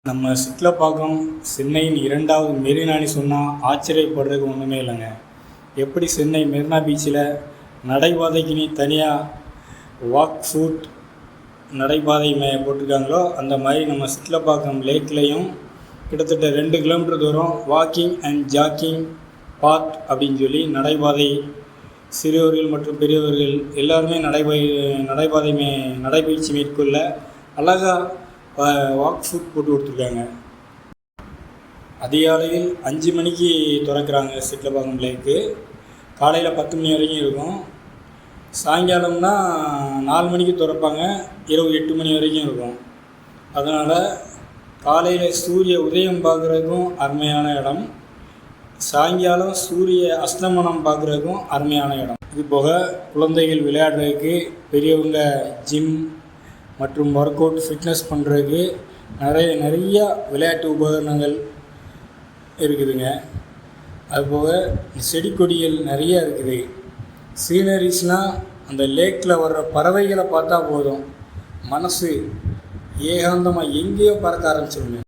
நம்ம சிட்லப்பாக்கம் சென்னையின் 2வது மெரினான்னு சொன்னால் ஆச்சரியப்படுறதுக்கு ஒன்றுமே இல்லைங்க. எப்படி சென்னை மெரினா பீச்சில் நடைபாதைக்குன்னு தனியாக வாக் ஷூட் நடைபாதை போட்டிருக்காங்களோ அந்த மாதிரி நம்ம சிட்லப்பாக்கம் லேக்லேயும் கிட்டத்தட்ட 2 கிலோமீட்டர் தூரம் வாக்கிங் அண்ட் ஜாக்கிங் பாத் அப்படின்னு சொல்லி நடைபாதை சிறியவர்கள் மற்றும் பெரியவர்கள் எல்லாருமே நடைபயிற்சி மேற்கொள்ள அழகாக வாக் ஷூட் போட்டு கொடுத்துருக்காங்க. அதிகாலையில் 5 மணிக்கு திறக்கிறாங்க சிட்லப்பாக்கம் லேக்கு. காலையில் 10 மணி வரைக்கும் இருக்கும். சாயங்காலம்னா 4 மணிக்கு திறப்பாங்க, இரவு 8 மணி வரைக்கும் இருக்கும். அதனால் காலையில் சூரிய உதயம் பார்க்குறதுக்கும் அருமையான இடம், சாயங்காலம் சூரிய அஸ்தமனம் பார்க்குறதுக்கும் அருமையான இடம். இது போக குழந்தைகள் விளையாடுறதுக்கு, பெரியவங்க ஜிம் மற்றும் ஒர்க் அவுட் ஃபிட்னஸ் பண்ணுறதுக்கு நிறைய விளையாட்டு உபகரணங்கள் இருக்குதுங்க. அதுபோக செடி கொடிகள் நிறையா இருக்குது. சீனரிஸ்னால் அந்த லேக்கில் வர்ற பறவைகளை பார்த்தா போதும், மனசு ஏகாந்தமாக எங்கேயோ பறக்க ஆரம்பிச்சிருங்க.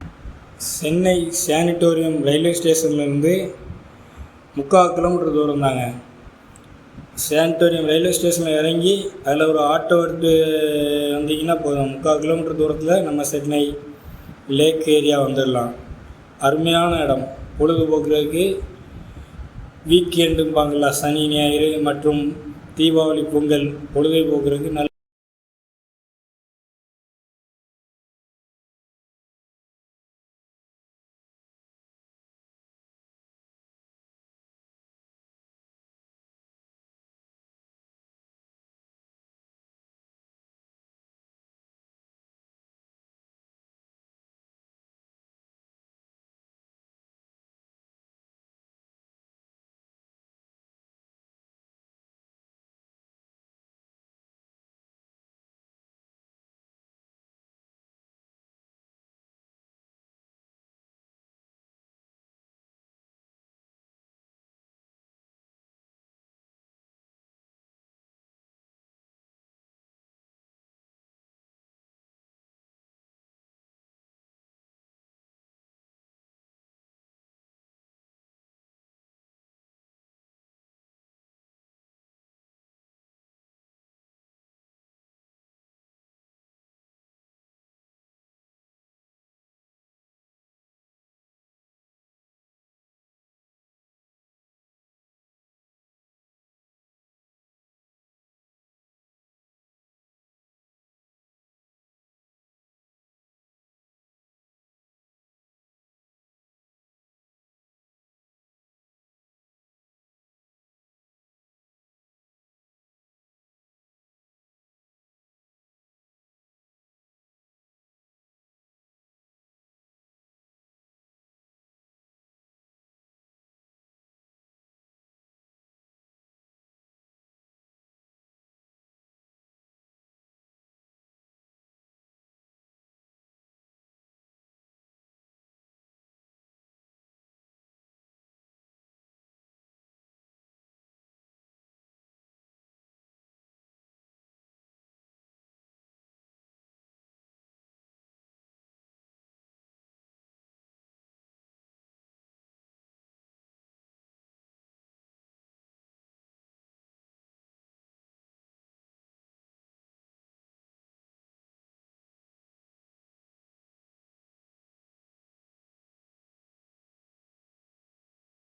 சென்னை சானிட்டோரியம் ரயில்வே ஸ்டேஷன்லேருந்து 3/4 கிலோமீட்டர் தூரம் தாங்க. சானிட்டோரியம் ரயில்வே ஸ்டேஷனில் இறங்கி அதில் ஒரு ஆட்டோ எடுத்து வந்தீங்கன்னா போதும், 3/4 கிலோமீட்டர் தூரத்தில் நம்ம சென்னை லேக் ஏரியா வந்துடலாம். அருமையான இடம். பொழுதுபோக்குறதுக்கு வீக்கெண்டும்பாங்களா, சனி ஞாயிறு மற்றும் தீபாவளி பொங்கல் பொழுதுபோக்குறதுக்கு